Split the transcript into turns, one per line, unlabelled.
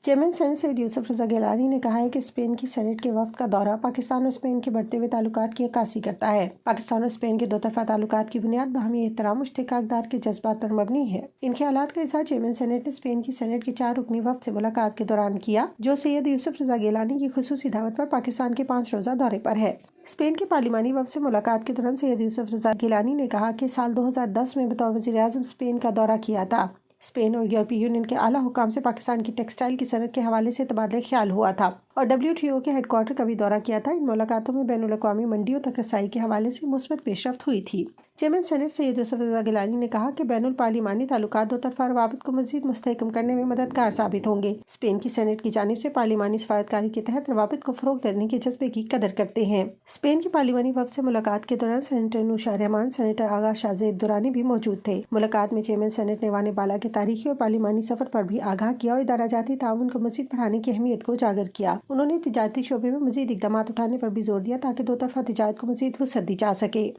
Chairman senate سید یوسف رضا گیلانی نے کہا ہے کہ اسپین کی سینٹ کے وفد کا دورہ پاکستان اور اسپین کے بڑھتے ہوئے تعلقات کی عکاسی کرتا ہے۔ پاکستان اور اسپین کے دو طرفہ تعلقات کی بنیاد باہمی احترام، مشترکہ اقدار کے جذبات پر مبنی ہے۔ ان خیالات کا اظہار چیئرمین سینٹ نے اسپین کی سینٹ کے 4 رکنی وفد سے ملاقات کے دوران کیا، جو سید یوسف رضا گیلانی کی خصوصی دعوت پر پاکستان کے 5 روزہ دورے پر ہے۔ اسپین کے پارلیمانی وفد سے ملاقات کے دوران سید یوسف رضا گیلانی نے کہا کہ سال 2010 میں بطور وزیر اعظم اسپین کا دورہ کیا تھا۔ اسپین اور یورپی یونین کے اعلیٰ حکام سے پاکستان کی ٹیکسٹائل کی صنعت کے حوالے سے تبادلہ خیال ہوا تھا اور WTO کے ہیڈ کوارٹر کا بھی دورہ کیا تھا۔ ان ملاقاتوں میں بین الاقوامی منڈیوں تک رسائی کے حوالے سے مثبت پیش رفت ہوئی تھی۔ چیئرمین سینٹ سید یوسف رضا گیلانی نے کہا کہ بین الپارلیمانی تعلقات دو طرفہ روابط کو مزید مستحکم کرنے میں مددگار ثابت ہوں گے۔ اسپین کی سینٹ کی جانب سے پارلیمانی سفارتکاری کے تحت روابط کو فروغ دینے کے جذبے کی قدر کرتے ہیں۔ اسپین کی پارلیمانی وفد سے ملاقات کے دوران سینیٹر نوشا رحمان، سینیٹر آغا شاہ زیب درانی بھی موجود تھے۔ ملاقات میں چیئرمین سینٹ نے ایوان بالا کے تاریخی اور پارلیمانی سفر پر بھی آگاہ کیا اور ادارہ جاتی تعاون کو مزید بڑھانے کی اہمیت کو اجاگر کیا۔ انہوں نے تجارتی شعبے میں مزید اقدامات اٹھانے پر بھی زور دیا تاکہ دو طرفہ تجارت کو مزید وسعت دی جا سکے۔